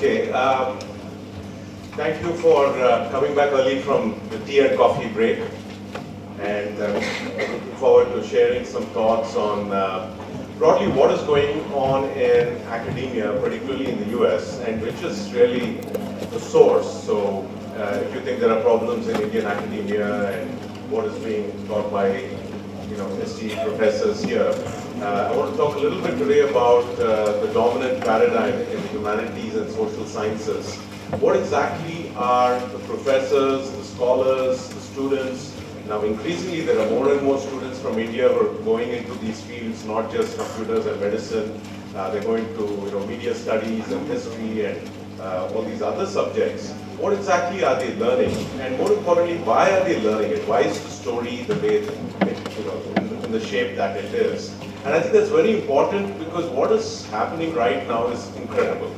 Okay, thank you for coming back early from the tea and coffee break, and looking forward to sharing some thoughts on broadly what is going on in academia, particularly in the US, and which is really the source. So if you think there are problems in Indian academia and what is being taught by esteemed professors here, I want to talk a little bit today about the dominant paradigm in the humanities and social sciences. What exactly are the professors, the scholars, the students? Now increasingly there are more and more students from India who are going into these fields, not just computers and medicine. They're going to media studies and history and all these other subjects. What exactly are they learning? And more importantly, why are they learning it? Why is the story the way in the shape that it is? And I think that's very important because what is happening right now is incredible.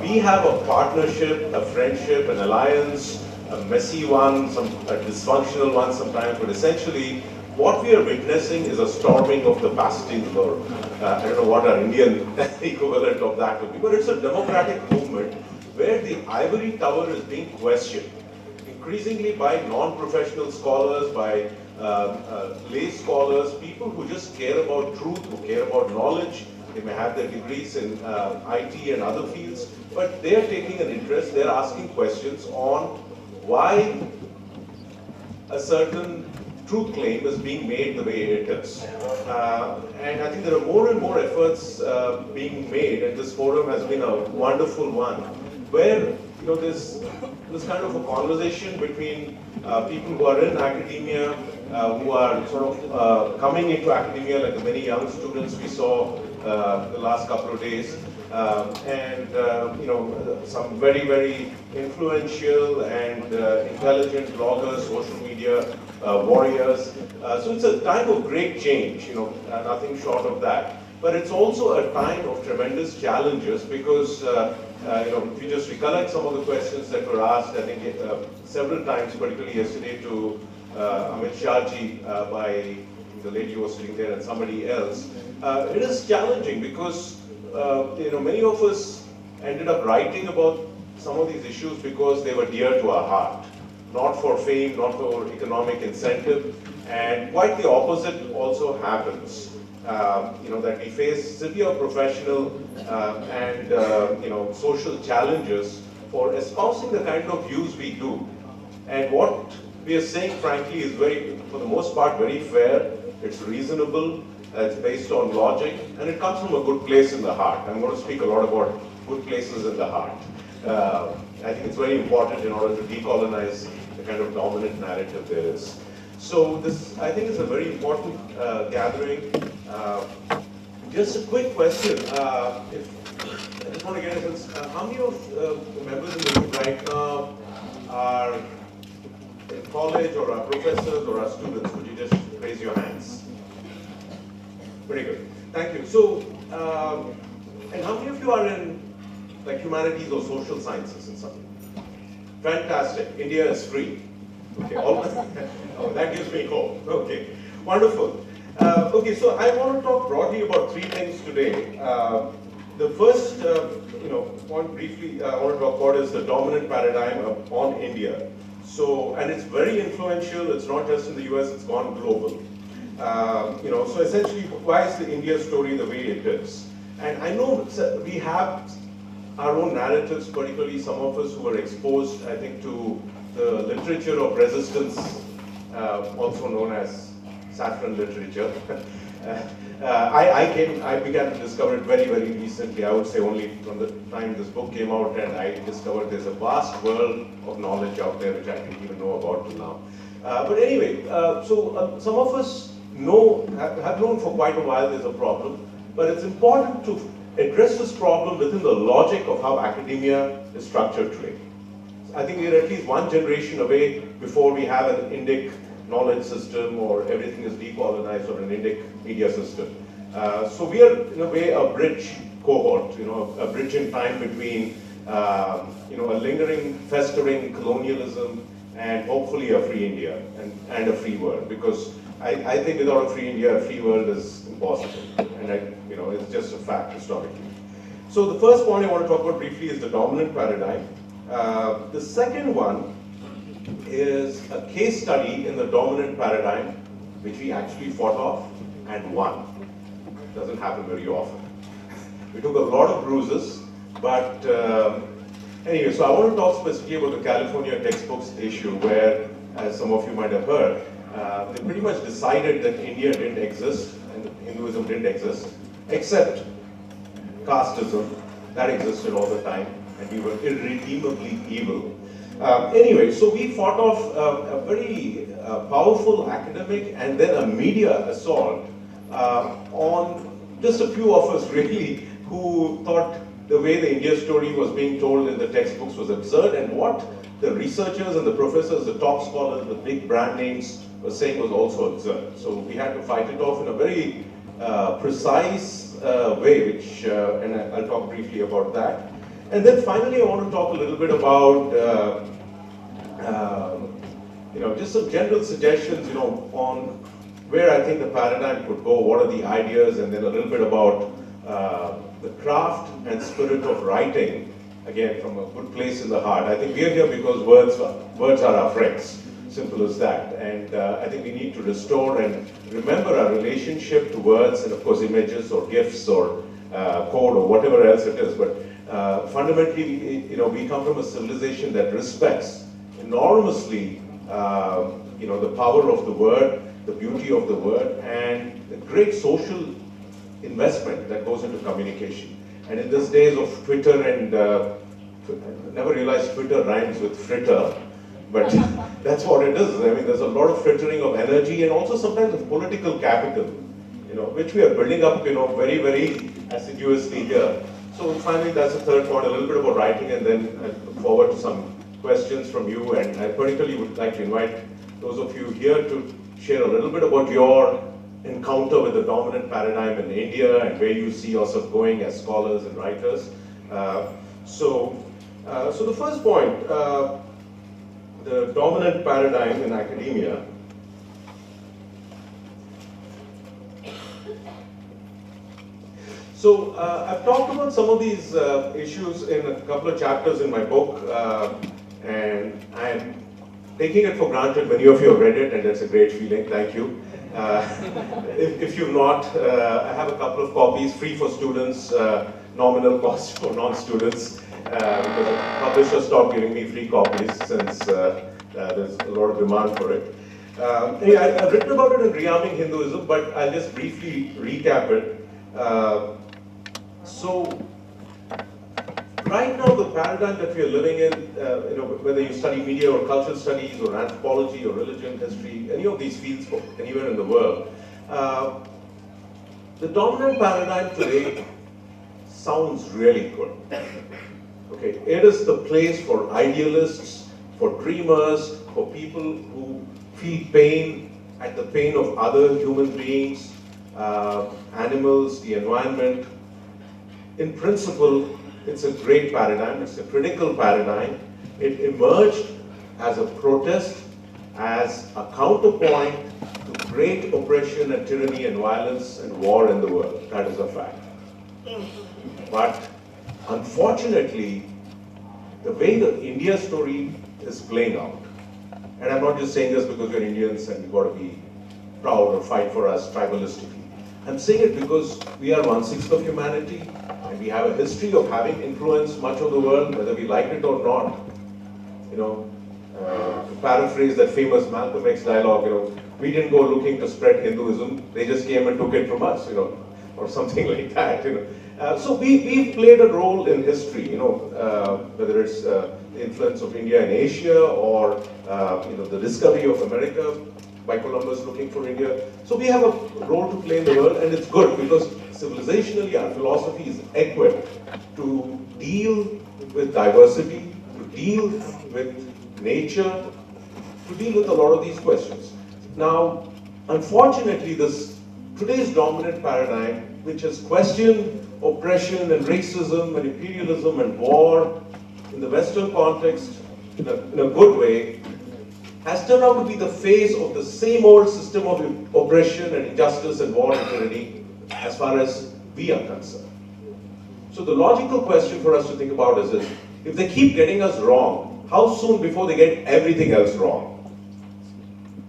We have a partnership, a friendship, an alliance, a messy one, a dysfunctional one sometimes, but essentially what we are witnessing is a storming of the Bastille, or I don't know what our Indian equivalent of that would be, but it's a democratic movement where the ivory tower is being questioned, increasingly by non-professional scholars, by lay scholars, people who just care about truth, who care about knowledge. They may have their degrees in IT and other fields, but they are taking an interest, they're asking questions on why a certain truth claim is being made the way it is. And I think there are more and more efforts being made, and this forum has been a wonderful one, where there's this kind of a conversation between people who are in academia, who are sort of coming into academia, like the many young students we saw the last couple of days, and some very, very influential and intelligent bloggers, social media warriors. So it's a time of great change, nothing short of that. But it's also a time of tremendous challenges because if you just recollect some of the questions that were asked, I think several times, particularly yesterday to Amit Shahji by the lady who was sitting there and somebody else, it is challenging because many of us ended up writing about some of these issues because they were dear to our heart, not for fame, not for economic incentive, and quite the opposite also happens. That we face severe professional and social challenges for espousing the kind of views we do. And what we are saying, frankly, is for the most part, very fair. It's reasonable. It's based on logic, and it comes from a good place in the heart. I'm going to speak a lot about good places in the heart. I think it's very important in order to decolonize the kind of dominant narrative there is. So this, I think, is a very important gathering. Just a quick question. I just want to get a sense, how many of the members in the group right now are in college or are professors or are students? Would you just raise your hands? Very good. Thank you. So, and how many of you are in like humanities or social sciences in something? Fantastic. India is free. Okay, oh, that gives me hope. Okay, wonderful. Okay, so I want to talk broadly about three things today. The first, point briefly I want to talk about is the dominant paradigm on India. So, and it's very influential. It's not just in the US; it's gone global. So essentially, why is the India story the way it is? And I know we have our own narratives, particularly some of us who were exposed, I think, to the literature of resistance, also known as saffron literature. I began to discover it very, very recently. I would say only from the time this book came out, and I discovered there's a vast world of knowledge out there which I didn't even know about till now. But anyway, some of us have known for quite a while there's a problem, but it's important to address this problem within the logic of how academia is structured today. I think we're at least one generation away before we have an Indic knowledge system or everything is decolonized or an Indic media system. So we are in a way a bridge cohort, a bridge in time between a lingering, festering colonialism and hopefully a free India and a free world, because I think without a free India, a free world is impossible, and it's just a fact historically. So the first point I want to talk about briefly is the dominant paradigm. The second one is a case study in the dominant paradigm, which we actually fought off and won. Doesn't happen very often. We took a lot of bruises, but anyway, so I want to talk specifically about the California textbooks issue where, as some of you might have heard, they pretty much decided that India didn't exist and Hinduism didn't exist, except casteism, that existed all the time, and we were irredeemably evil. Anyway, so we fought off a very powerful academic and then a media assault on just a few of us really who thought the way the India story was being told in the textbooks was absurd, and what the researchers and the professors, the top scholars with big brand names were saying was also absurd. So we had to fight it off in a very precise way, which, and I'll talk briefly about that. And then finally I want to talk a little bit about just some general suggestions, on where I think the paradigm could go, what are the ideas, and then a little bit about the craft and spirit of writing, again, from a good place in the heart. I think we are here because words are our friends, simple as that. And I think we need to restore and remember our relationship to words and, of course, images or gifs or code or whatever else it is. But fundamentally, we come from a civilization that respects enormously, the power of the word, the beauty of the word, and the great social investment that goes into communication. And in these days of Twitter, and I never realized Twitter rhymes with fritter, but that's what it is. I mean, there's a lot of frittering of energy and also sometimes of political capital, which we are building up, very, very assiduously here. So finally, that's the third point, a little bit about writing, and then I look forward to some questions from you. And I particularly would like to invite those of you here to share a little bit about your encounter with the dominant paradigm in India and where you see yourself going as scholars and writers. So the first point, the dominant paradigm in academia. So I've talked about some of these issues in a couple of chapters in my book, and I'm taking it for granted many of you have read it, and that's a great feeling, thank you. If you've not, I have a couple of copies free for students, nominal cost for non-students, because the publisher stopped giving me free copies since there's a lot of demand for it. Anyway, I've written about it in Rearming Hinduism, but I'll just briefly recap it. So, right now the paradigm that we are living in, whether you study media or cultural studies or anthropology or religion, history, any of these fields anywhere in the world, the dominant paradigm today sounds really good. Okay, it is the place for idealists, for dreamers, for people who feel pain at the pain of other human beings, animals, the environment. In principle, it's a great paradigm, it's a critical paradigm. It emerged as a protest, as a counterpoint to great oppression and tyranny and violence and war in the world. That is a fact. But unfortunately, the way the India story is playing out, and I'm not just saying this because we're Indians and we've got to be proud or fight for us tribalistically. I'm saying it because we are 1/6 of humanity, and we have a history of having influenced much of the world, whether we like it or not. To paraphrase that famous Malcolm X dialogue, we didn't go looking to spread Hinduism, they just came and took it from us, or something like that. So we've played a role in history, whether it's the influence of India in Asia or the discovery of America by Columbus looking for India. So we have a role to play in the world, and it's good because civilizationally our philosophy is equipped to deal with diversity, to deal with nature, to deal with a lot of these questions. Now, unfortunately, today's dominant paradigm, which has questioned oppression and racism and imperialism and war in the Western context in a good way, has turned out to be the face of the same old system of oppression and injustice and war and tyranny as far as we are concerned. So the logical question for us to think about is this: if they keep getting us wrong, how soon before they get everything else wrong?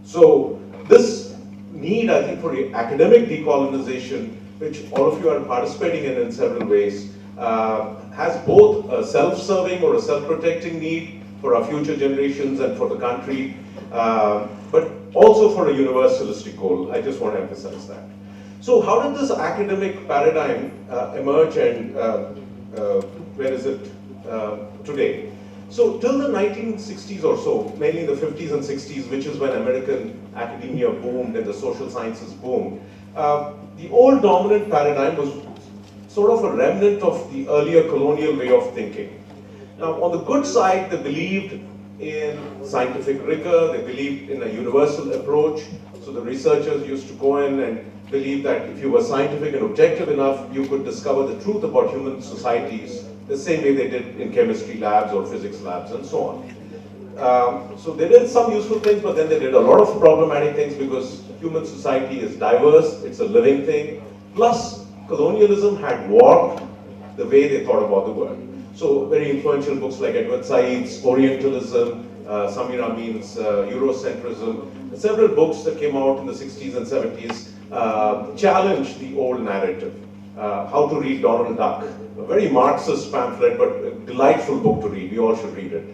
So this need, I think, for academic decolonization, which all of you are participating in several ways, has both a self-serving or a self-protecting need for our future generations and for the country, but also for a universalistic goal. I just want to emphasize that. So how did this academic paradigm emerge, and where is it today? So till the 1960s or so, mainly the 50s and 60s, which is when American academia boomed and the social sciences boomed, the old dominant paradigm was sort of a remnant of the earlier colonial way of thinking. Now, on the good side, they believed in scientific rigor, they believed in a universal approach. So the researchers used to go in and believe that if you were scientific and objective enough, you could discover the truth about human societies the same way they did in chemistry labs or physics labs and so on. So they did some useful things, but then they did a lot of problematic things because human society is diverse, it's a living thing. Plus, colonialism had warped the way they thought about the world. So very influential books like Edward Said's Orientalism, Samir Amin's Eurocentrism, several books that came out in the 60s and 70s challenged the old narrative. How to Read Donald Duck, a very Marxist pamphlet, but a delightful book to read. We all should read it,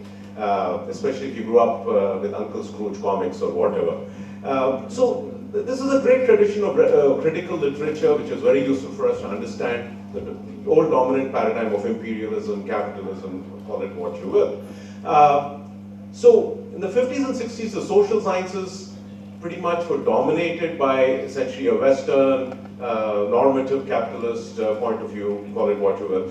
especially if you grew up with Uncle Scrooge comics or whatever. So this is a great tradition of critical literature, which is very useful for us to understand the old dominant paradigm of imperialism, capitalism, call it what you will. So in the 50s and 60s, the social sciences pretty much were dominated by essentially a Western normative capitalist point of view, call it what you will.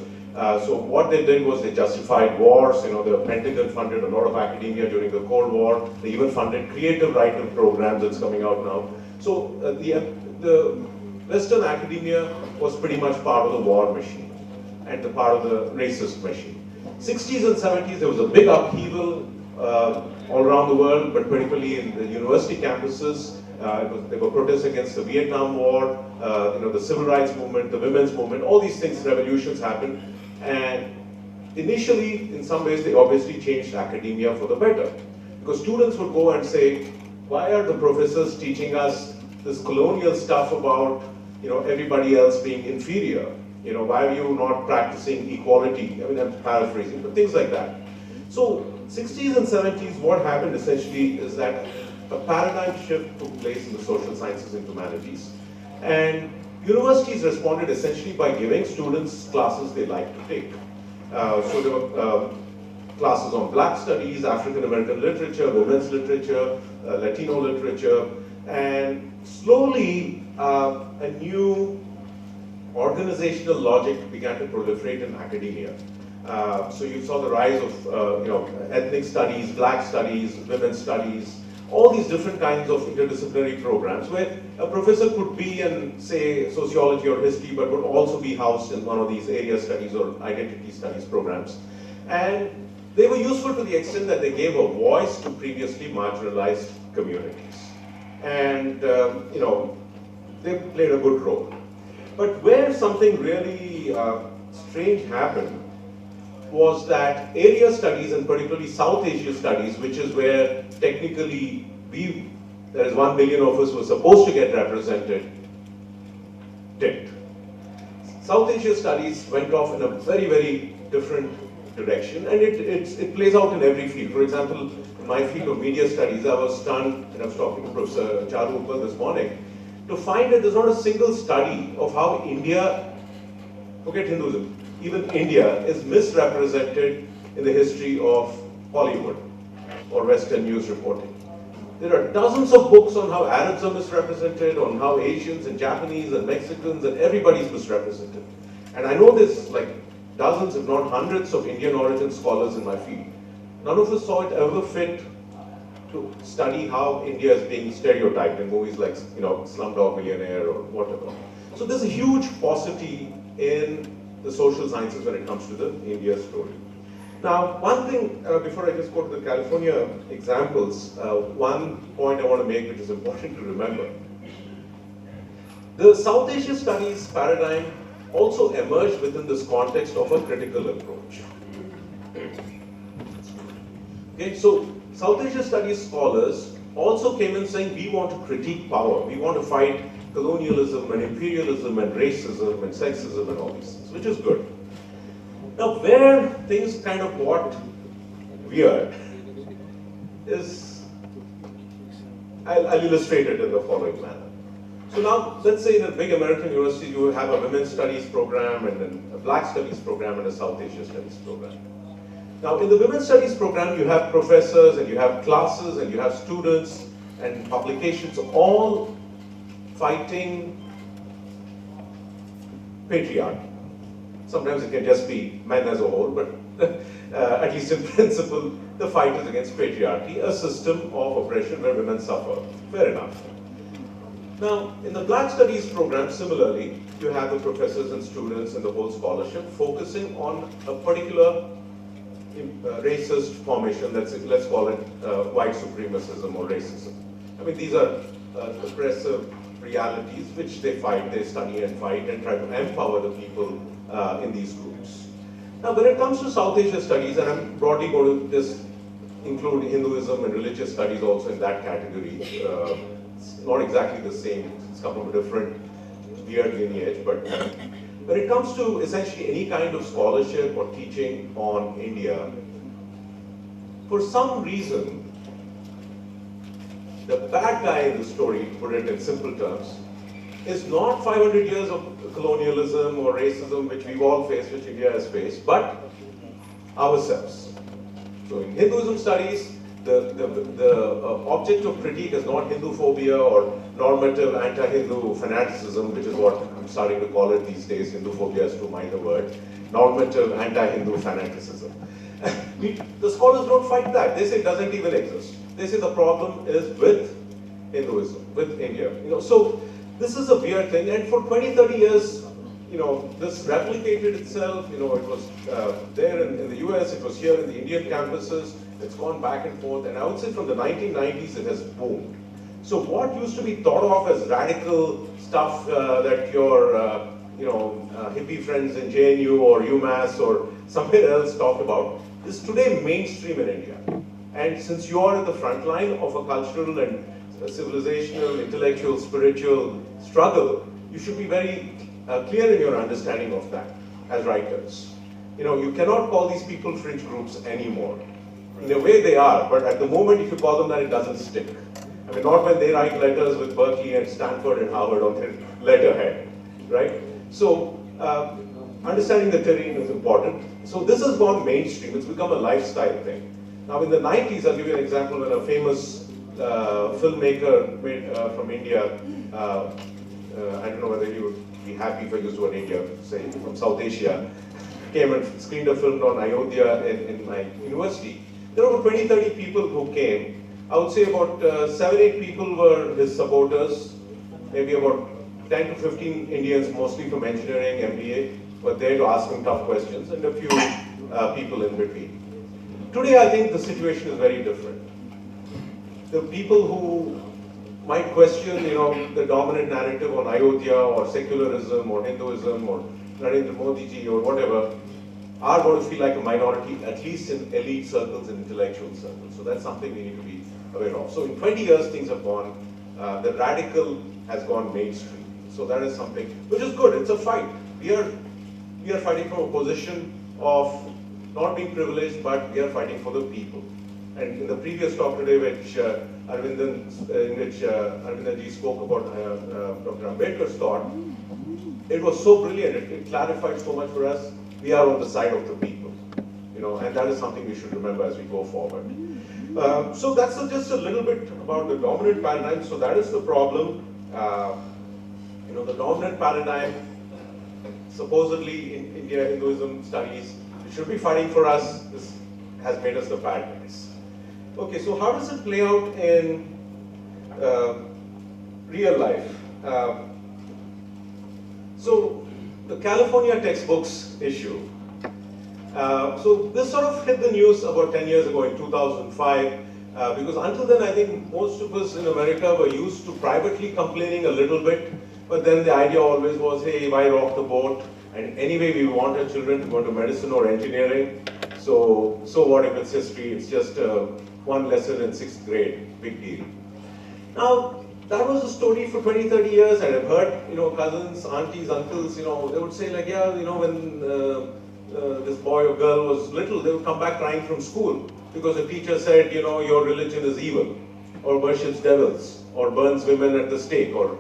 So what they did was they justified wars. You know, the Pentagon funded a lot of academia during the Cold War. They even funded creative writing programs that's coming out now. So the Western academia was pretty much part of the war machine and the part of the racist machine. 60s and 70s, there was a big upheaval all around the world, but particularly in the university campuses. There were protests against the Vietnam War, the civil rights movement, the women's movement, all these things, revolutions happened. And initially, in some ways, they obviously changed academia for the better. Because students would go and say, why are the professors teaching us this colonial stuff about everybody else being inferior? Why are you not practicing equality? I mean, I'm paraphrasing, but things like that. So 60s and 70s, what happened essentially is that a paradigm shift took place in the social sciences and humanities. And universities responded essentially by giving students classes they like to take. So there were classes on Black studies, African American literature, women's literature, Latino literature, and slowly a new organizational logic began to proliferate in academia. So you saw the rise of ethnic studies, Black studies, women's studies, all these different kinds of interdisciplinary programs where a professor could be in, say, sociology or history, but would also be housed in one of these area studies or identity studies programs. And they were useful to the extent that they gave a voice to previously marginalized communities. And, they played a good role. But where something really strange happened was that area studies, and particularly South Asia studies, which is where technically there is 1 billion of us who are supposed to get represented, didn't. South Asia studies went off in a very, very different direction, and it plays out in every field. For example, in my field of media studies, I was stunned, and I was talking to Professor Charu Uppal this morning, to find that there's not a single study of how India, forget Hinduism, even India is misrepresented in the history of Hollywood or Western news reporting. There are dozens of books on how Arabs are misrepresented, on how Asians and Japanese and Mexicans and everybody's misrepresented. And I know there's like dozens, if not hundreds, of Indian origin scholars in my field. None of us saw it ever fit to study how India is being stereotyped in movies like Slumdog Millionaire or whatever. So there's a huge paucity in the social sciences when it comes to the India story. Now, one thing, before I just go to the California examples, one point I want to make which is important to remember. The South Asia studies paradigm also emerged within this context of a critical approach. Okay, so South Asia Studies scholars also came in saying we want to critique power, we want to fight colonialism and imperialism and racism and sexism and all these things, which is good. Now, where things kind of got weird is, I'll illustrate it in the following manner. So now, let's say in a big American university, you have a women's studies program and then a black studies program and a South Asia studies program. Now, in the women's studies program, you have professors and you have classes and you have students and publications all fighting patriarchy. Sometimes it can just be men as a whole, but at least in principle, the fight is against patriarchy, a system of oppression where women suffer. Fair enough. Now, in the black studies program, similarly, you have the professors and students and the whole scholarship focusing on a particular racist formation, let's call it white supremacism or racism. I mean, these are oppressive realities which they fight, they study and fight and try to empower the people in these groups. Now, when it comes to South Asia studies, and I'm broadly going to just include Hinduism and religious studies also in that category. It's not exactly the same, it's come from a different weird lineage, but when it comes to essentially any kind of scholarship or teaching on India, for some reason, the bad guy in the story, to put it in simple terms, is not 500 years of colonialism or racism which we've all faced, which India has faced, but ourselves. So in Hinduism studies, the object of critique is not Hinduphobia or normative anti-Hindu fanaticism, which is what I'm starting to call it these days. Hinduphobia is too minor a word. Normative anti-Hindu fanaticism. The scholars don't fight that. They say it doesn't even exist. They say the problem is with Hinduism, with India. So this is a weird thing. And for 20, 30 years, this replicated itself. It was there in the US, it was here in the Indian campuses. It's gone back and forth, and I would say from the 1990s it has boomed. So what used to be thought of as radical stuff that your hippie friends in JNU or UMass or somewhere else talk about is today mainstream in India. And since you are at the front line of a cultural and civilizational, intellectual, spiritual struggle, you should be very clear in your understanding of that as writers. You cannot call these people fringe groups anymore. In a way they are, but at the moment if you call them that, it doesn't stick. I mean, not when they write letters with Berkeley and Stanford and Harvard on their letterhead, right? So, understanding the terrain is important. So this has gone mainstream, it's become a lifestyle thing. Now in the 90s, I'll give you an example when a famous filmmaker from India, I don't know whether you would be happy if I used the word India, say from South Asia, came and screened a film on Ayodhya in my university. There were 20, 30 people who came. I would say about 7, 8 people were his supporters, maybe about 10 to 15 Indians, mostly from engineering, MBA, were there to ask him tough questions, and a few people in between. Today, I think the situation is very different. The people who might question, the dominant narrative on Ayodhya or secularism or Hinduism or Narendra Modi ji or whatever, are going to feel like a minority, at least in elite circles and intellectual circles. So that's something we need to be aware of. So in 20 years, things have gone, the radical has gone mainstream. So that is something which is good. It's a fight. We are fighting from a position of not being privileged, but we are fighting for the people. And in the previous talk today, which Arvindan ji spoke about Dr. Ambedkar's thought, it was so brilliant. It clarified so much for us. We are on the side of the people, and that is something we should remember as we go forward. So that's just a little bit about the dominant paradigm. So that is the problem. The dominant paradigm, supposedly in India, Hinduism studies, it should be fighting for us. This has made us the bad guys. Okay, so how does it play out in real life? So the California textbooks issue. So this sort of hit the news about 10 years ago in 2005, because until then I think most of us in America were used to privately complaining a little bit, but then the idea always was, hey, why rock the boat? And anyway, we want our children to go into medicine or engineering. So what if it's history? It's just one lesson in 6th grade, big deal. Now, that was the story for 20, 30 years, and I've heard, cousins, aunties, uncles, they would say like, yeah, when this boy or girl was little, they would come back crying from school because the teacher said, your religion is evil, or worships devils, or burns women at the stake, or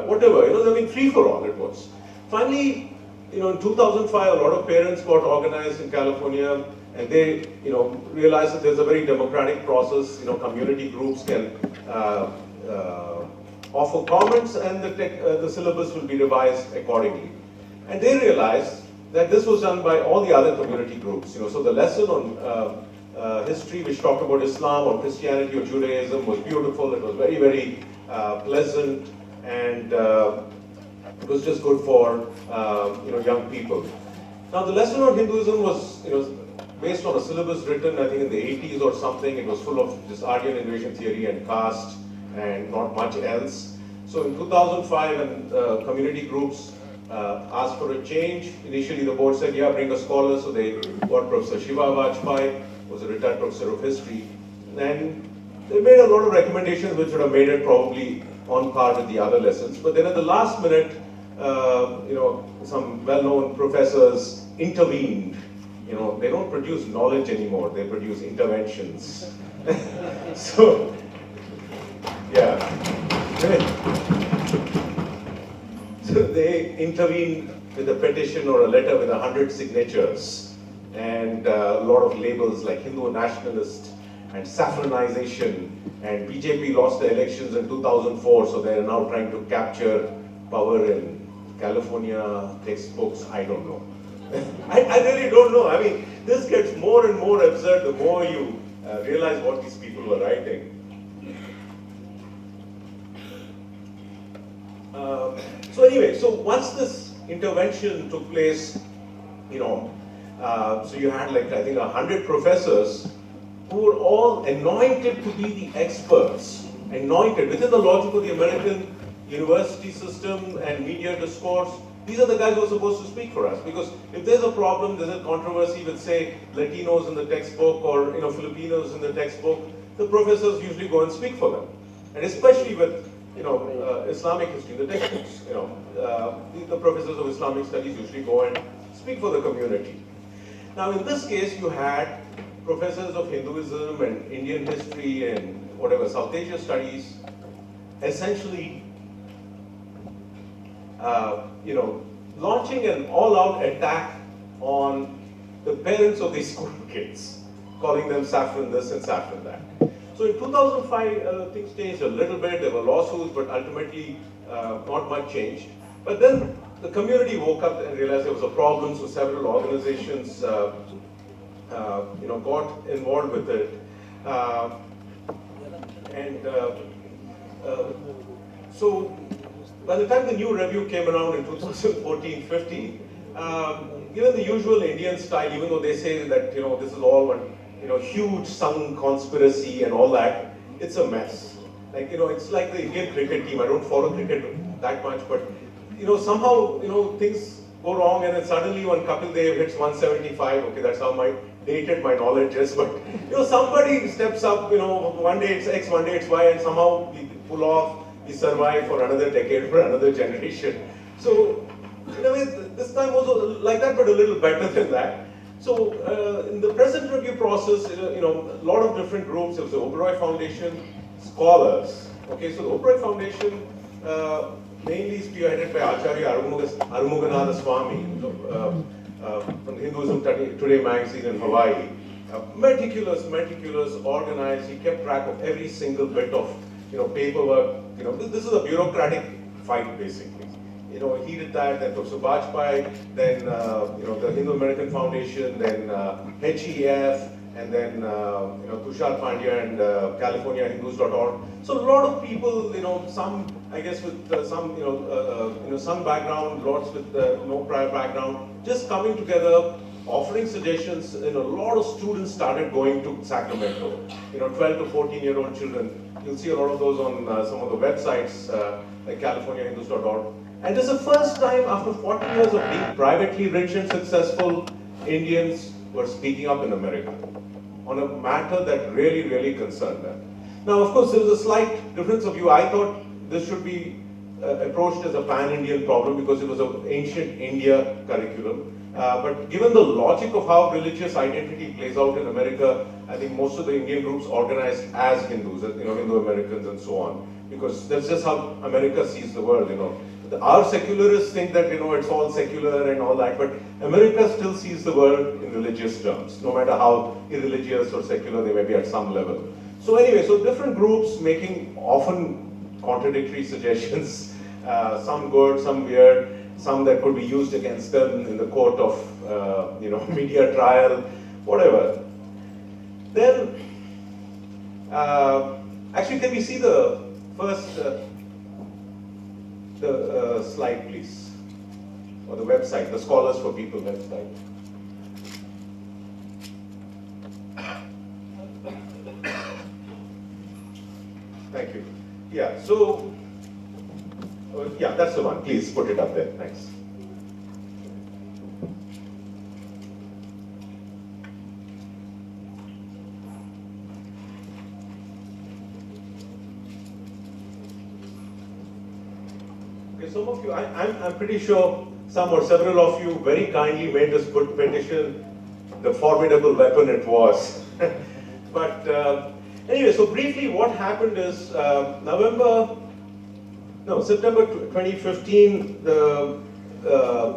whatever, I mean, free for all it was. Finally, in 2005, a lot of parents got organized in California, and they, realized that there's a very democratic process. Community groups can offer comments, and the syllabus will be revised accordingly. And they realized that this was done by all the other community groups. So the lesson on history, which talked about Islam or Christianity or Judaism, was beautiful. It was very, very pleasant, and it was just good for young people. Now the lesson on Hinduism was based on a syllabus written, I think, in the 80s or something. It was full of this Aryan invasion theory and caste and not much else. So in 2005, when community groups asked for a change, initially the board said, yeah, bring a scholar. So they got Professor Shri Vamsee Juluri, who was a retired professor of history. And they made a lot of recommendations which would have made it probably on par with the other lessons. But then at the last minute, some well-known professors intervened. They don't produce knowledge anymore, they produce interventions. So, yeah. So they intervened with a petition or a letter with 100 signatures and a lot of labels like Hindu nationalist and saffronization, and BJP lost the elections in 2004, so they are now trying to capture power in California textbooks. I don't know. I really don't know. I mean, this gets more and more absurd the more you realize what these people were writing. So anyway, so once this intervention took place, so you had like, I think, 100 professors who were all anointed to be the experts, anointed within the logic of the American university system and media discourse. These are the guys who are supposed to speak for us, because if there's a problem, there's a controversy with, say, Latinos in the textbook or Filipinos in the textbook, the professors usually go and speak for them, and especially with Islamic history in the textbooks. The professors of Islamic studies usually go and speak for the community. Now, in this case, you had professors of Hinduism and Indian history and whatever South Asia studies, essentially, launching an all-out attack on the parents of these school kids, calling them saffron this and saffron that. So in 2005, things changed a little bit. There were lawsuits, but ultimately not much changed. But then the community woke up and realized there was a problem, so several organizations got involved with it. So by the time the new review came around in 2014-15, given the usual Indian style, even though they say that this is all one huge sung conspiracy and all that, it's a mess. Like it's like the Indian cricket team. I don't follow cricket that much, but somehow things go wrong, and then suddenly when Kapil Dev hits 175, okay, that's how dated my knowledge is, but somebody steps up. One day it's X, one day it's Y, and somehow we pull off. We survive for another decade, for another generation. So, in a way, this time was like that, but a little better than that. So, in the present review process, a lot of different groups. There was the Oberoi Foundation, scholars. Okay, so the Oberoi Foundation, mainly spearheaded by Acharya Arumuganatha Swami from Hinduism Today magazine in Hawaii. Meticulous, organized. He kept track of every single bit of paperwork. This is a bureaucratic fight, basically. He did that, then Professor Bajpai, then the Hindu American Foundation, then HEF, and then Tushar Pandya and CaliforniaHindus.org. So a lot of people, some I guess with some background, lots with no prior background, just coming together, offering suggestions. A lot of students started going to Sacramento. 12 to 14-year-old children. You'll see a lot of those on some of the websites like CaliforniaHindus.org. And this is the first time after 40 years of being privately rich and successful, Indians were speaking up in America on a matter that really, really concerned them. Now, of course, there was a slight difference of view. I thought this should be approached as a pan-Indian problem because it was an ancient India curriculum. But given the logic of how religious identity plays out in America, I think most of the Indian groups organized as Hindus, Hindu Americans and so on, because that's just how America sees the world, Our secularists think that, it's all secular and all that, but America still sees the world in religious terms, no matter how irreligious or secular they may be at some level. So anyway, so different groups making often contradictory suggestions, some good, some weird, some that could be used against them in the court of, media trial, whatever. Then, actually, can we see the first slide, please? Or the website, the Scholars for People website. Thank you. Yeah, so, yeah, that's the one. Please put it up there. Thanks. Okay, some of you, I'm pretty sure some or several of you very kindly made this petition the formidable weapon it was. But anyway, so briefly what happened is September 2015, the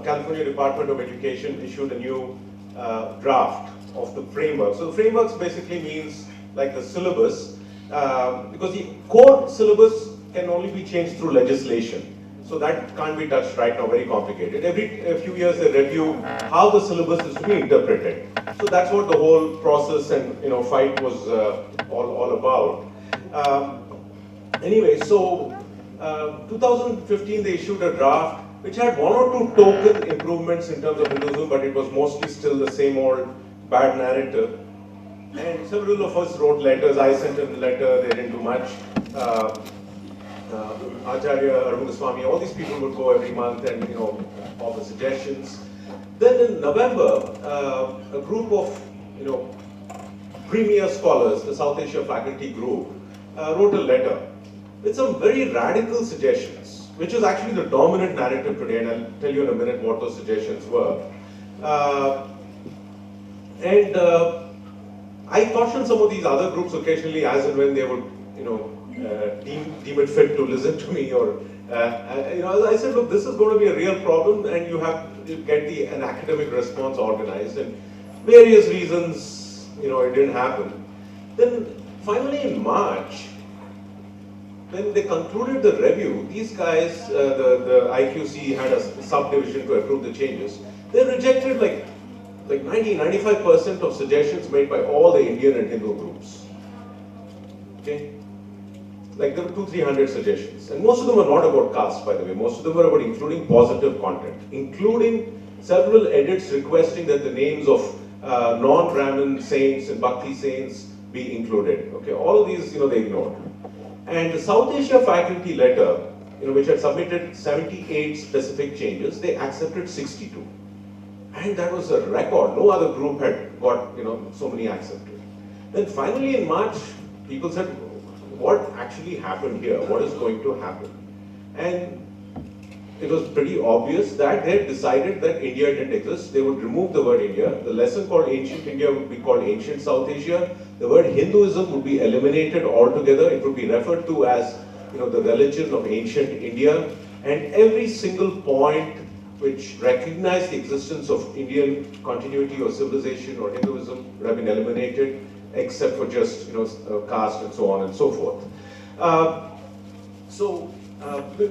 California Department of Education issued a new draft of the framework. So the framework basically means like the syllabus, because the core syllabus can only be changed through legislation. So that can't be touched right now, very complicated. Every few years they review how the syllabus is to be interpreted. So that's what the whole process and fight was all about. Anyway, so 2015 they issued a draft which had one or two token improvements in terms of Hinduism, but it was mostly still the same old bad narrative. And several of us wrote letters. I sent a letter, they didn't do much. Acharya, Arundaswamy, all these people would go every month and offer suggestions. Then in November, a group of premier scholars, the South Asia faculty group, wrote a letter with some very radical suggestions, which is actually the dominant narrative today, and I'll tell you in a minute what those suggestions were. I caution some of these other groups occasionally as and when they would, deem it fit to listen to me, or I said, look, this is going to be a real problem, and you have to get an academic response organized, and various reasons, it didn't happen. Then finally in March, when they concluded the review, these guys, the IQC had a subdivision to approve the changes. They rejected like 90-95% of suggestions made by all the Indian and Hindu groups. Okay? Like there were 200-300 suggestions. And most of them were not about caste, by the way. Most of them were about including positive content, including several edits requesting that the names of non-Brahmin saints and Bhakti saints be included. Okay, all of these, they ignored. And the South Asia faculty letter, which had submitted 78 specific changes, they accepted 62. And that was a record. No other group had got, so many accepted. Then finally in March, people said, what actually happened here? What is going to happen? And it was pretty obvious that they had decided that India didn't exist. They would remove the word India. The lesson called Ancient India would be called Ancient South Asia. The word Hinduism would be eliminated altogether. It would be referred to as, the religion of Ancient India. And every single point which recognized the existence of Indian continuity or civilization or Hinduism would have been eliminated, except for just caste and so on and so forth.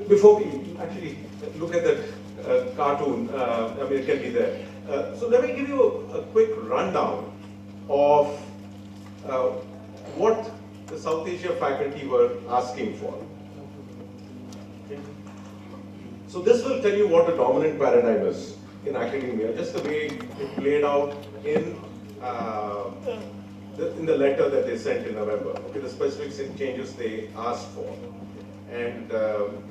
Before we actually look at that cartoon, it can be there. So let me give you a quick rundown of what the South Asia faculty were asking for. Okay. So this will tell you what the dominant paradigm is in academia, just the way it played out in the letter that they sent in November. Okay, the specific changes they asked for. And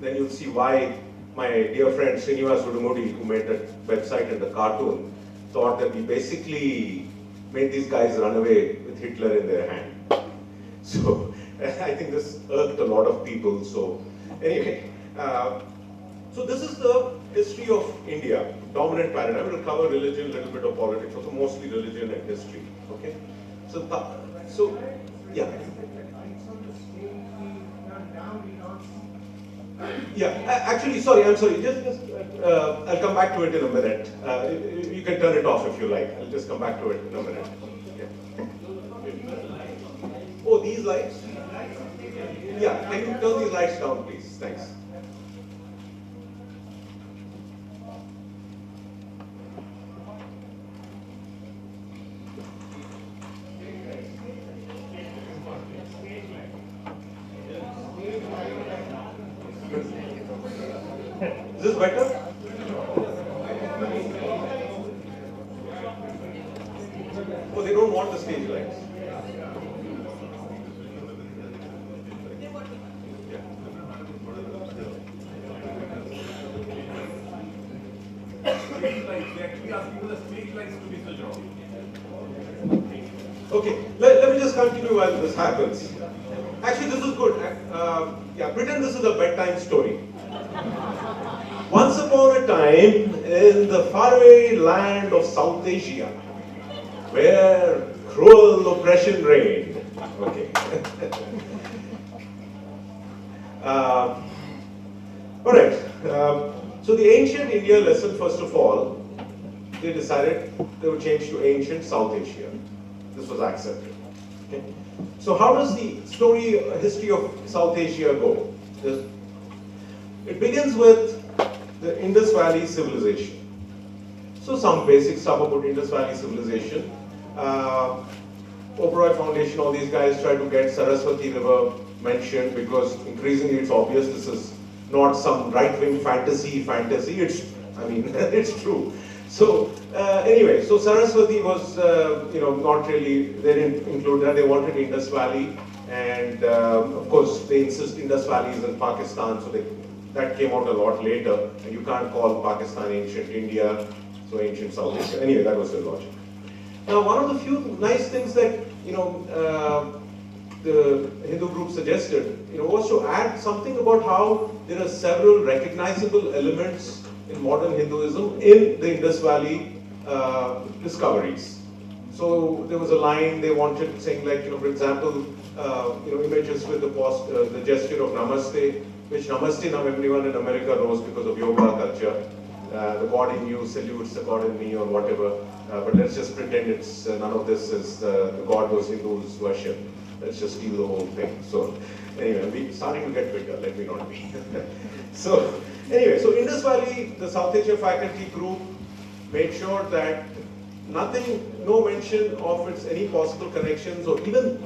then you'll see why my dear friend Shri Juluri, who made that website and the cartoon, thought that we basically made these guys run away with Hitler in their hand. So I think this irked a lot of people. So anyway, so this is the history of India, dominant paradigm. We'll cover religion, a little bit of politics, also mostly religion and history. Okay, so yeah. Yeah, actually, sorry, I'm sorry. Just I'll come back to it in a minute. You can turn it off if you like. I'll just come back to it in a minute. Yeah. Oh, these lights? Yeah, can you turn these lights down, please? Thanks. Is this better? Oh, they don't want the stage lights. Okay, let me just continue while this happens. Actually, this is good. Yeah, pretend this is a bedtime story. Once upon a time, in the faraway land of South Asia, where cruel oppression reigned. Okay. All right. So the ancient India lesson, first of all, they decided they would change to ancient South Asia. This was accepted. Okay. So how does the history of South Asia go? It begins with the Indus Valley civilization. So some basic stuff about Indus Valley civilization. Oberoi Foundation, all these guys try to get Saraswati River mentioned because increasingly it's obvious this is not some right-wing fantasy. It's, I mean, it's true. So anyway, so Saraswati was, not really, they didn't include that. They wanted Indus Valley, and of course they insist Indus Valley is in Pakistan, so that came out a lot later, and you can't call Pakistan ancient India, so ancient South Asia. Anyway, that was the logic. Now, one of the few nice things that the Hindu group suggested, was to add something about how there are several recognizable elements in modern Hinduism in the Indus Valley discoveries. So there was a line they wanted saying, like, for example, images with the gesture of Namaste, which Namaste now everyone in America knows because of yoga culture. The God in you salutes the God in me, or whatever. But let's just pretend it's none of this is the God those Hindus worship. Let's just steal the whole thing. So anyway, we're starting to get bitter. Let me not be. So anyway, so Indus Valley, the South Asia faculty group made sure that no mention of its any possible connections or even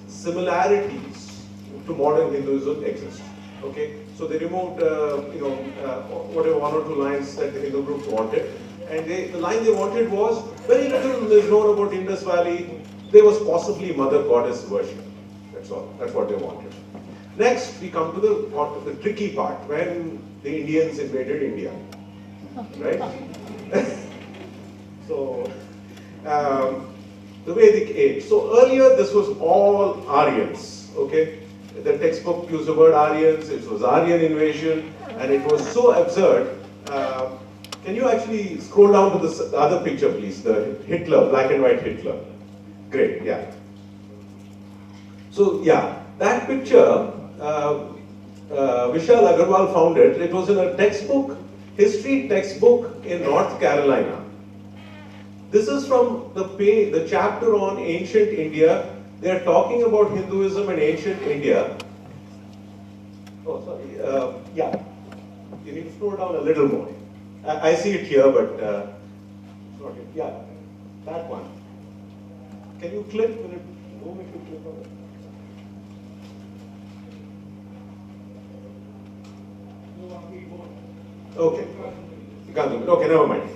similarities to modern Hinduism exist. Okay, so they removed, whatever one or two lines that the Hindu group wanted, and the line they wanted was very little is known about Indus Valley. There was possibly mother goddess worship. That's all. That's what they wanted. Next, we come to the tricky part when the Indians invaded India, right? So the Vedic age. So earlier, this was all Aryans. Okay. The textbook used the word Aryans, it was Aryan invasion, and it was so absurd. Can you actually scroll down to the other picture, please? The Hitler, black and white Hitler. Great, yeah. So, yeah, that picture, Vishal Agarwal found it. It was in a textbook, history textbook in North Carolina. This is from the chapter on ancient India. They are talking about Hinduism and ancient India. Oh, sorry. Yeah. You need to scroll down a little more. I see it here, but not yet. Yeah, that one. Can you click? Will it go if you click on it? Okay. You can't do it. Okay, never mind.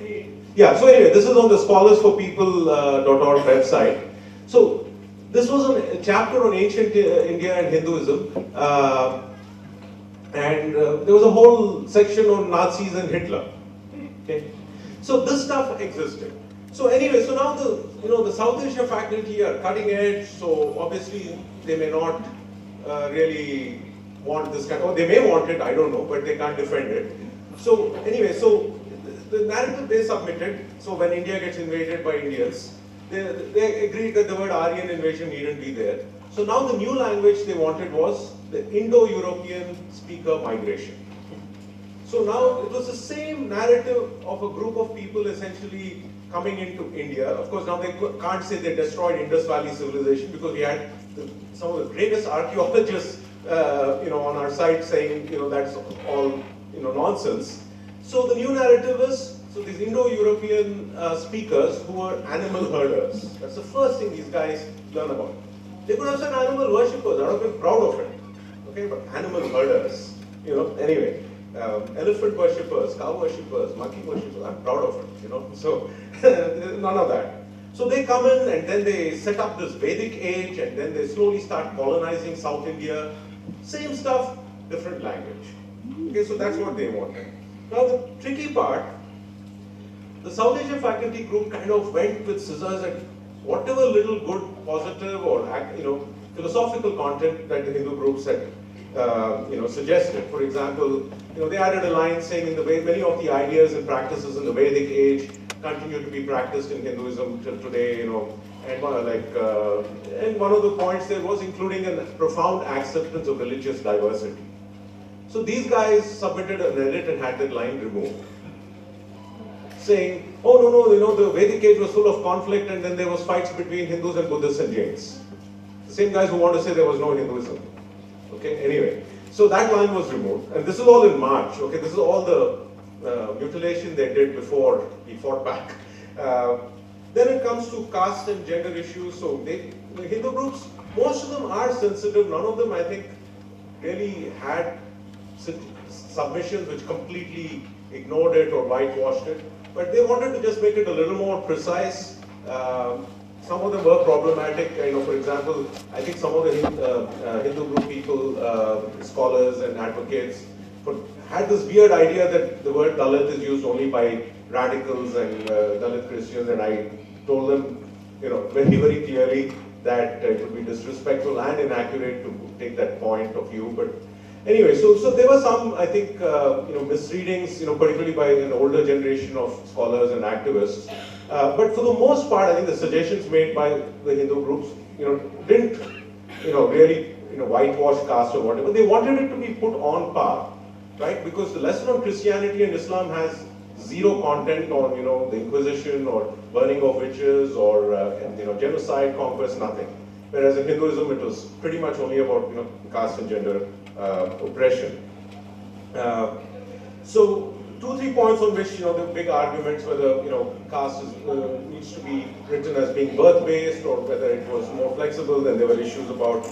Yeah, so anyway, this is on the scholarsforpeople.org website. So, this was a chapter on ancient India and Hinduism. And there was a whole section on Nazis and Hitler. Okay, so this stuff existed. So anyway, so now the South Asia faculty are cutting edge. So obviously they may not really want this kind. Or they may want it. I don't know, but they can't defend it. So anyway, so the narrative they submitted. So when India gets invaded by Indians, they agreed that the word Aryan invasion needn't be there. So now the new language they wanted was the Indo-European speaker migration. So now it was the same narrative of a group of people essentially coming into India. Of course, now they can't say they destroyed Indus Valley civilization because we had some of the greatest archaeologists, on our side saying, that's all, nonsense. So the new narrative is, so these Indo-European speakers who were animal herders. That's the first thing these guys learn about. They could have said animal worshippers. I would have been proud of it. Okay, but animal herders, anyway. Elephant worshippers, cow worshippers, monkey worshippers, I'm proud of it, so none of that. So they come in and then they set up this Vedic age and then they slowly start colonizing South India. Same stuff, different language. Okay, so that's what they wanted. Now the tricky part, the South Asia faculty group kind of went with scissors at whatever little good, positive or philosophical content that the Hindu groups had suggested. For example, they added a line saying in the way many of the ideas and practices in the Vedic age continue to be practiced in Hinduism till today, and one of the points there was including a profound acceptance of religious diversity. So these guys submitted an edit and had that line removed, saying, oh no, the Vedic age was full of conflict and then there was fights between Hindus and Buddhists and Jains. The same guys who want to say there was no Hinduism. Okay, anyway, so that line was removed, and this is all in March. Okay, this is all the mutilation they did before he fought back. Then it comes to caste and gender issues. So the Hindu groups, most of them are sensitive. None of them, I think, really had submissions which completely ignored it or whitewashed it. But they wanted to just make it a little more precise. Some of them were problematic. For example, I think some of the Hindu group people, scholars and advocates, had this weird idea that the word Dalit is used only by radicals and Dalit Christians, and I told them, very, very clearly that it would be disrespectful and inaccurate to take that point of view. But anyway, so there were some, I think, misreadings, particularly by an older generation of scholars and activists. But for the most part, I think the suggestions made by the Hindu groups, didn't, really, whitewash caste or whatever. They wanted it to be put on par, right? Because the lesson on Christianity and Islam has zero content on, the Inquisition or burning of witches or, genocide, conquest, nothing. Whereas in Hinduism, it was pretty much only about, caste and gender oppression. So 2-3 points on which, the big arguments whether, caste needs to be written as being birth-based or whether it was more flexible. Then there were issues about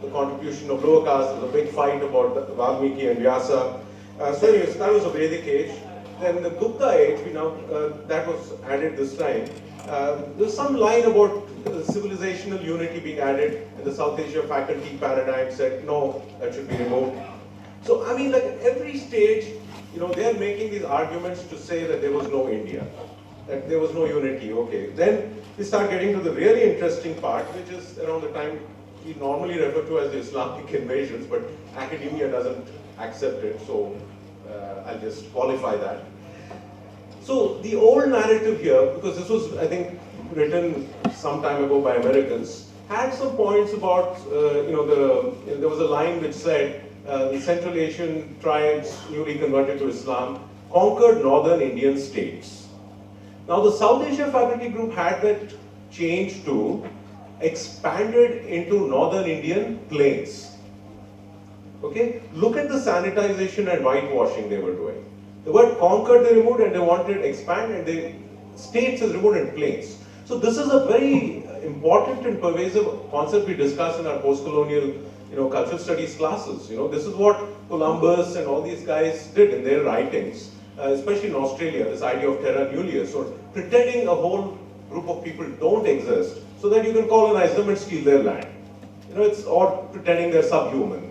the contribution of lower caste. There was a big fight about Valmiki and Vyasa. So anyways, that was a Vedic age. Then the Gupta age, that was added this time. There's some line about civilizational unity being added, and the South Asia faculty paradigm said, no, that should be removed. So, I mean, like every stage, they're making these arguments to say that there was no India, that there was no unity, okay. Then we start getting to the really interesting part, which is around the time we normally refer to as the Islamic invasions, but academia doesn't accept it, so I'll just qualify that. So the old narrative here, because this was, I think, written some time ago by Americans, had some points about, there was a line which said, the Central Asian tribes newly converted to Islam conquered northern Indian states. Now the South Asia faculty group had that change to expanded into northern Indian plains. Okay, look at the sanitization and whitewashing they were doing. The word conquered they removed and they wanted expand, and the states is removed in plains. So this is a very important and pervasive concept we discuss in our post-colonial cultural studies classes. This is what Columbus and all these guys did in their writings, especially in Australia, this idea of terra nullius, or pretending a whole group of people don't exist so that you can colonize them and steal their land. It's or pretending they're subhuman,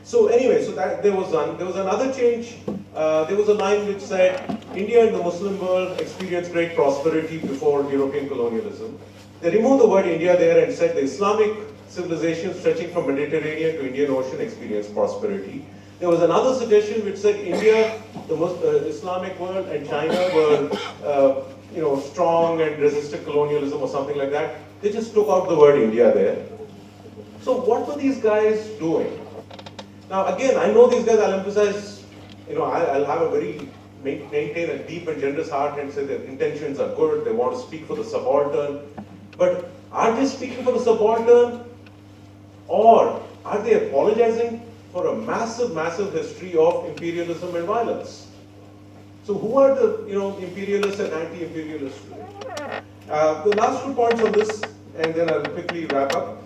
So anyway, so that there was another change. There was a line which said, India and the Muslim world experienced great prosperity before European colonialism. They removed the word India there and said the Islamic civilization stretching from Mediterranean to Indian Ocean experienced prosperity. There was another suggestion which said India, the Islamic world, and China were strong and resisted colonialism or something like that. They just took out the word India there. So what were these guys doing? Now again, I know these guys, I'll emphasize, I'll have a maintain a deep and generous heart and say their intentions are good, they want to speak for the subaltern. But are they speaking for the subaltern? Or are they apologizing for a massive, massive history of imperialism and violence? So who are the imperialists and anti-imperialists today? The last 2 points on this, and then I'll quickly wrap up.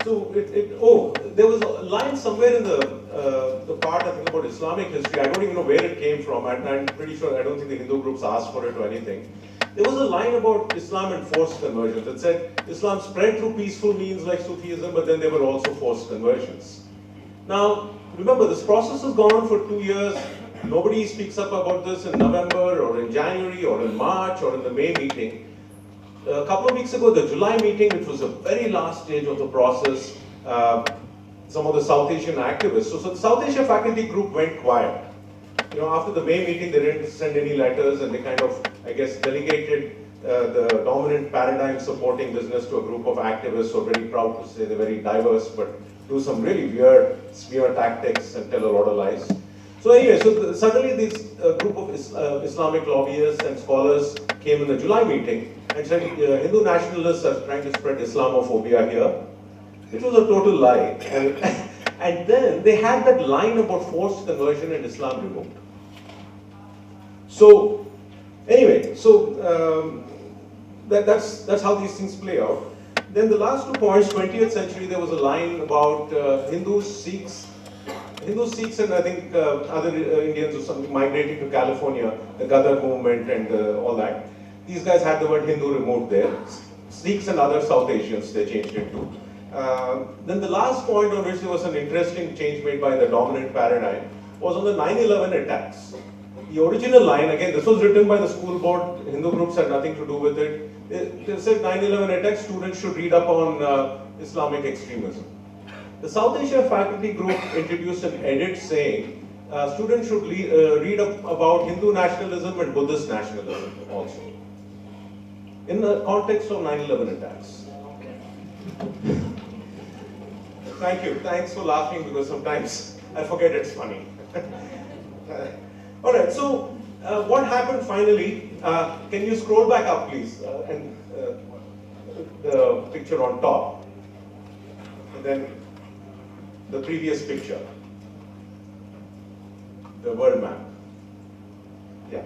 There was a line somewhere in the part I think about Islamic history. I don't even know where it came from. I'm pretty sure, I don't think the Hindu groups asked for it or anything. There was a line about Islam and forced conversions. It said Islam spread through peaceful means like Sufism, but then there were also forced conversions. Now, remember, this process has gone on for 2 years. Nobody speaks up about this in November or in January or in March or in the May meeting. A couple of weeks ago, the July meeting, which was the very last stage of the process, some of the South Asian activists. So the South Asia faculty group went quiet. After the May meeting, they didn't send any letters, and they kind of, I guess, delegated the dominant paradigm supporting business to a group of activists who are very proud to say they're very diverse, but do some really weird smear tactics and tell a lot of lies. So anyway, suddenly this group of Islamic lobbyists and scholars came in the July meeting and said Hindu nationalists are trying to spread Islamophobia here, which was a total lie. And then they had that line about forced conversion and Islam removed. So anyway, that's how these things play out. Then the last 2 points, 20th century, there was a line about Hindus, Sikhs, and I think other Indians or something migrating to California, the Gadar movement and all that. These guys had the word Hindu removed there. Sikhs and other South Asians, they changed it to. Then the last point on which there was an interesting change made by the dominant paradigm was on the 9/11 attacks. The original line, again, this was written by the school board, Hindu groups had nothing to do with it. They said 9/11 attacks, students should read up on Islamic extremism. The South Asia faculty group introduced an edit saying students should read up about Hindu nationalism and Buddhist nationalism also, in the context of 9/11 attacks. Thank you. Thanks for laughing because sometimes I forget it's funny. All right. So what happened finally? Can you scroll back up, please, and the picture on top, and then the previous picture, the world map. Yeah.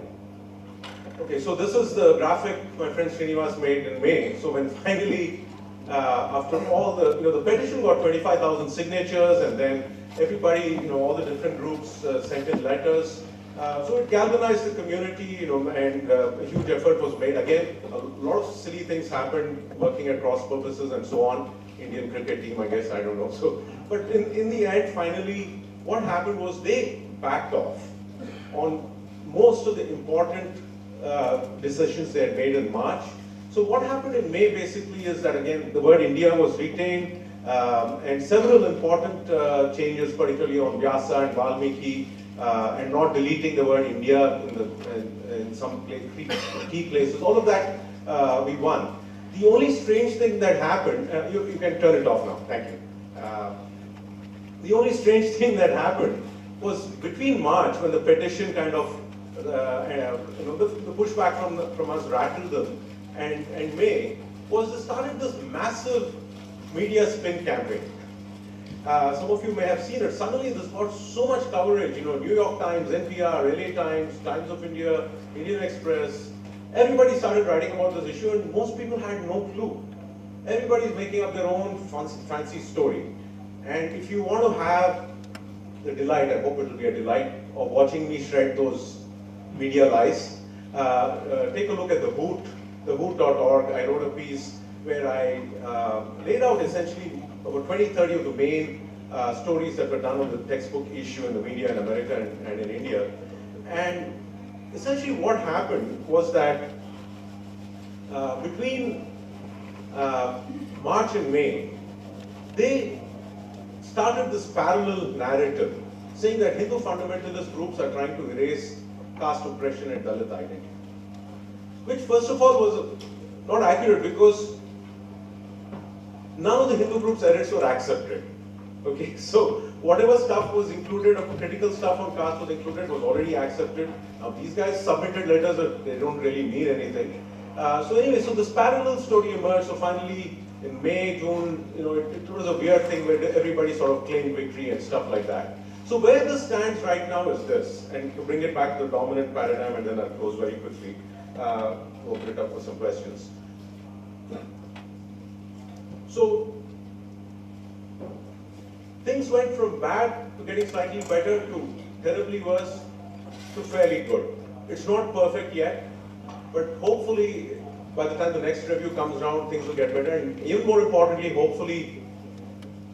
Okay. So this is the graphic my friend Srinivas made in May. So when finally after all the petition got 25,000 signatures, and then everybody, all the different groups sent in letters. So it galvanized the community, and a huge effort was made. Again, a lot of silly things happened, working at cross purposes and so on. Indian cricket team, I guess, I don't know. So, but in the end, finally, what happened was they backed off on most of the important decisions they had made in March. So what happened in May basically is that, again, the word India was retained, and several important changes, particularly on Vyasa and Valmiki, and not deleting the word India in some key places. All of that we won. The only strange thing that happened, you can turn it off now, thank you. The only strange thing that happened was between March, when the petition kind of, the pushback from us rattled them, and May, was they started this massive media spin campaign. Some of you may have seen it. Suddenly this got so much coverage, New York Times, NPR, LA Times, Times of India, Indian Express. Everybody started writing about this issue, and most people had no clue. Everybody's making up their own fancy story. And if you want to have the delight, I hope it will be a delight, of watching me shred those media lies, take a look at the Hoot, thehoot.org. I wrote a piece where I laid out essentially about 20, 30 of the main stories that were done on the textbook issue in the media in America and in India. And essentially what happened was that between March and May, they started this parallel narrative saying that Hindu fundamentalist groups are trying to erase caste oppression and Dalit identity. Which first of all was not accurate because none of the Hindu groups' edits were accepted. Okay, so whatever stuff was included, critical stuff on caste was included, was already accepted. Now these guys submitted letters that they don't really mean anything. So anyway, so this parallel story emerged. So finally, in May, June, it was a weird thing where everybody sort of claimed victory and stuff like that. So where this stands right now is this, and to bring it back to the dominant paradigm, and then I'll close very quickly, open it up for some questions. So things went from bad to getting slightly better to terribly worse to fairly good. It's not perfect yet, but hopefully by the time the next review comes around, things will get better. And even more importantly, hopefully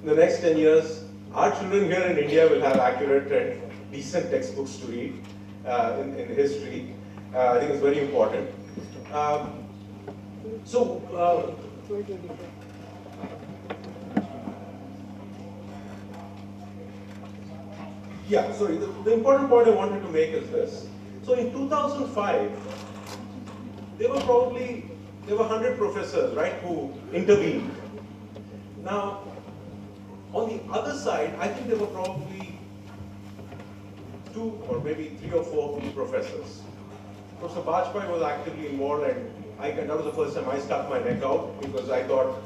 in the next 10 years, our children here in India will have accurate and decent textbooks to read in history. I think it's very important. Yeah, sorry, the important point I wanted to make is this. So in 2005, there were 100 professors, right, who intervened. Now, on the other side, I think there were probably 2 or maybe 3 or 4 professors. Professor Bajpai was actively involved, and that was the first time I stuck my neck out because I thought,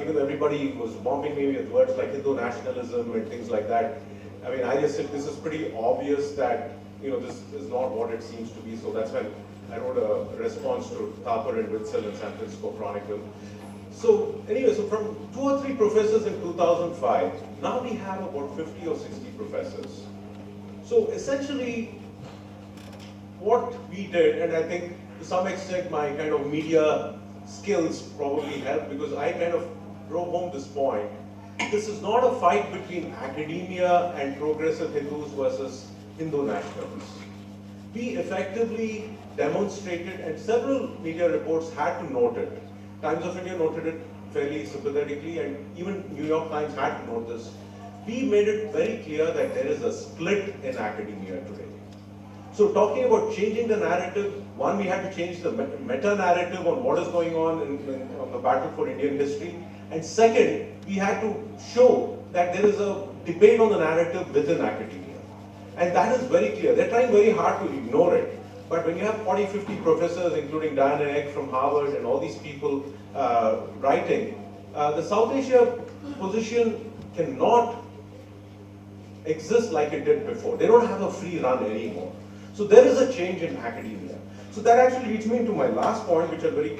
even though everybody was bombing me with words like Hindu nationalism and things like that, I mean, I just said this is pretty obvious that this is not what it seems to be. So that's when I wrote a response to Thapar and Witzel in San Francisco Chronicle. So anyway, so from 2 or 3 professors in 2005, now we have about 50 or 60 professors. So essentially, what we did, and I think to some extent my kind of media skills probably helped because I kind of drove home this point. This is not a fight between academia and progressive Hindus versus Hindu nationalists. We effectively demonstrated, and several media reports had to note it. Times of India noted it fairly sympathetically, and even New York Times had to note this. We made it very clear that there is a split in academia today. So talking about changing the narrative, one, we had to change the meta-narrative on what is going on on the battle for Indian history. And second, we had to show that there is a debate on the narrative within academia. And that is very clear. They're trying very hard to ignore it. But when you have 40, 50 professors, including Diana Egg from Harvard and all these people writing, the South Asia position cannot exist like it did before. They don't have a free run anymore. So there is a change in academia. So that actually leads me into my last point, which I'll very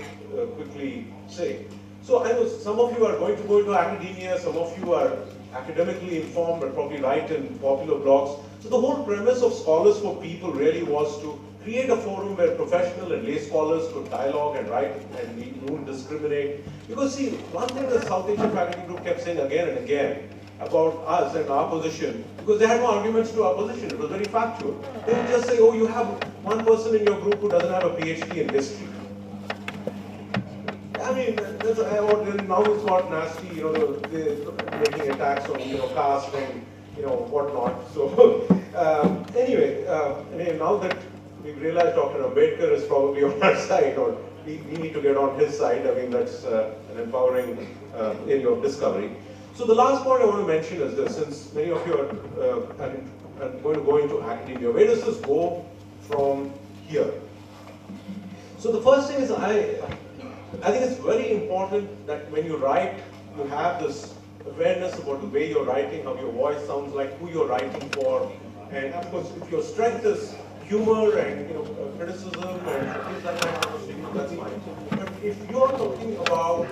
quickly say. So I know some of you are going to go into academia, some of you are academically informed but probably write in popular blogs. So the whole premise of Scholars for People really was to create a forum where professional and lay scholars could dialogue and write and we wouldn't discriminate. Because see, one thing the South Asian faculty group kept saying again and again about us and our position, because they had no arguments to our position, it was very factual. They would just say, oh, you have one person in your group who doesn't have a PhD in history. I mean, now it's got nasty, they're making attacks on, caste and, whatnot. So, anyway, now that we've realized Dr. Ambedkar is probably on our side, or we need to get on his side, I mean, that's an empowering area of discovery. So the last point I want to mention is this, since many of you are going to go into academia, where does this go from here? So the first thing is, I think it's very important that when you write, you have this awareness about the way you're writing, how your voice sounds like, who you're writing for, and of course, if your strength is humor and criticism and things like that, that's fine. But if you're talking about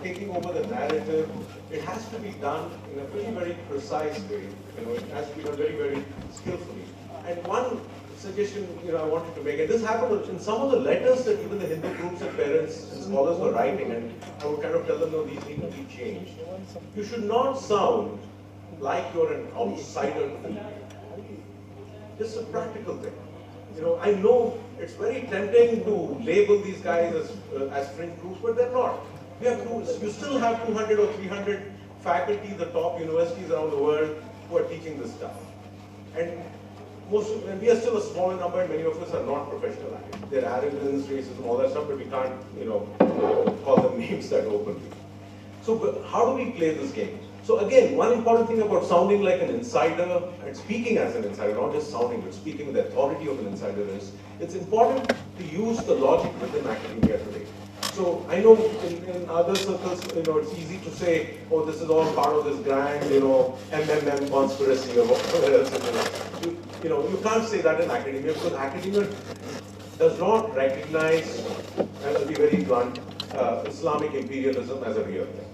taking over the narrative, it has to be done in a very, very precise way. It has to be done very, very skillfully. And one suggestion I wanted to make, and this happened in some of the letters that even the Hindu groups and parents and scholars were writing, and I would kind of tell them, no, these need to be changed. You should not sound like you're an outsider to the Hindu. This is a practical thing. I know it's very tempting to label these guys as fringe groups, but they're not. You still have 200 or 300 faculty, the top universities around the world, who are teaching this stuff. And we are still a small number, and many of us are not professional at it. They're arrogance, racism, all that stuff, but we can't, call them names that openly. So how do we play this game? So again, one important thing about sounding like an insider and speaking as an insider, not just sounding, but speaking with the authority of an insider is, it's important to use the logic within academia today. So I know in other circles, it's easy to say, oh, this is all part of this grand, MMM conspiracy or whatever else. You can't say that in academia, because academia does not recognize, and I'll be very blunt, Islamic imperialism as a real thing.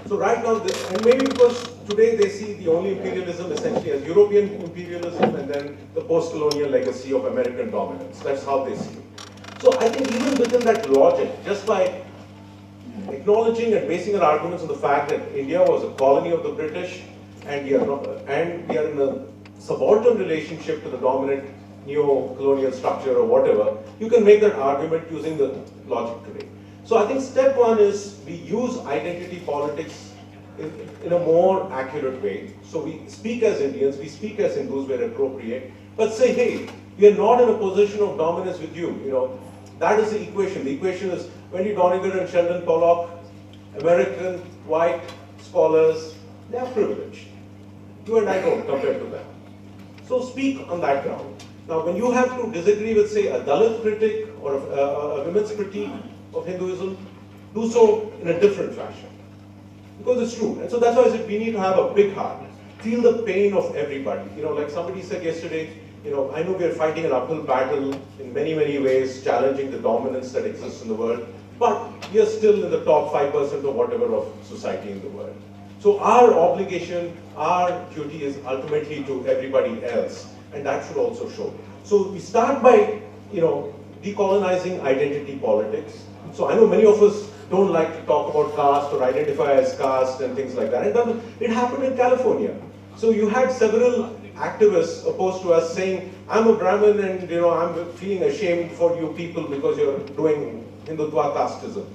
So right now, and maybe because today they see the only imperialism essentially as European imperialism and then the post-colonial legacy of American dominance. That's how they see it. So I think even within that logic, just by acknowledging and basing our arguments on the fact that India was a colony of the British and we are in a subaltern relationship to the dominant neo-colonial structure or whatever, you can make that argument using the logic today. So I think step one is we use identity politics in a more accurate way. So we speak as Indians, we speak as Hindus where appropriate, but say, hey, we are not in a position of dominance with you. That is the equation. The equation is Wendy Doniger and Sheldon Pollock, American, white scholars, they are privileged. You and I don't compared to them. So speak on that ground. Now, when you have to disagree with, say, a Dalit critic or a women's critique of Hinduism, do so in a different fashion. Because it's true. And so that's why I said we need to have a big heart. Feel the pain of everybody. Like somebody said yesterday, I know we are fighting an uphill battle in many, many ways, challenging the dominance that exists in the world, but we are still in the top 5% or whatever of society in the world. So our obligation, our duty is ultimately to everybody else, and that should also show. So we start by, decolonizing identity politics. So I know many of us don't like to talk about caste or identify as caste and things like that. And it happened in California. So you had several activists opposed to us saying, I'm a Brahmin and I'm feeling ashamed for you people because you're doing Hindutva casteism.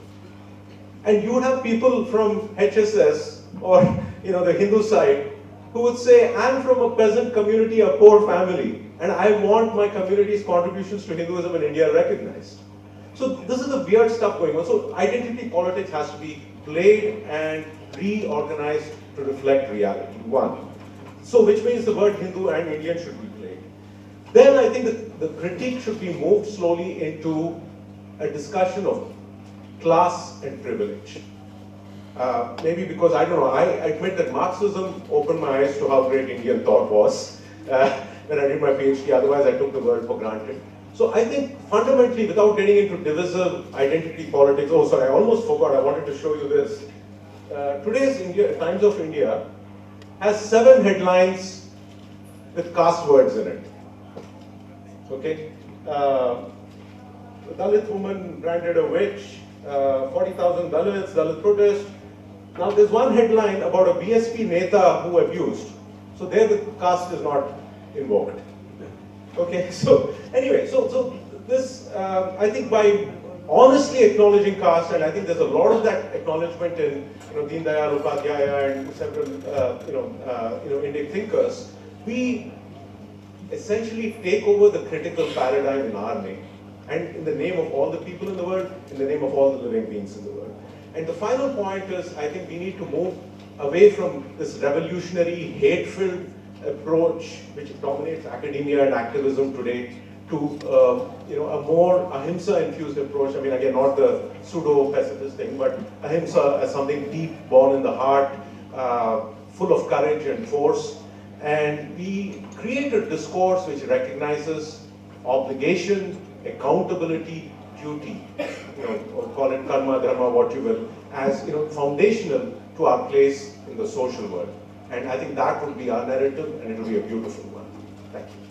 And you would have people from HSS or the Hindu side who would say, I'm from a peasant community, a poor family, and I want my community's contributions to Hinduism in India recognized. So this is the weird stuff going on. So identity politics has to be played and reorganized to reflect reality, one. So which means the word Hindu and Indian should be played. Then I think the critique should be moved slowly into a discussion of class and privilege. Maybe because, I don't know, I admit that Marxism opened my eyes to how great Indian thought was when I did my PhD, otherwise I took the world for granted. So I think fundamentally, without getting into divisive identity politics, oh sorry, I almost forgot, I wanted to show you this. Today's Times of India has 7 headlines with caste words in it. Okay? Dalit woman branded a witch, 40,000 Dalits, Dalit protest. Now there's one headline about a BSP Neta who abused. So there the caste is not invoked. Okay, so anyway, so this, I think by honestly acknowledging caste, and I think there's a lot of that acknowledgement in Deen Dayal Upadhyaya and several Indian thinkers, we essentially take over the critical paradigm in our name, and in the name of all the people in the world, in the name of all the living beings in the world. And the final point is, I think we need to move away from this revolutionary, hate-filled approach which dominates academia and activism today to a more ahimsa-infused approach. I mean, again, not the pseudo-pacifist thing, but ahimsa as something deep, born in the heart, full of courage and force. And we create a discourse which recognizes obligation, accountability, duty, or call it karma, dharma, what you will, as foundational to our place in the social world. And I think that would be our narrative, and it will be a beautiful one. Thank you.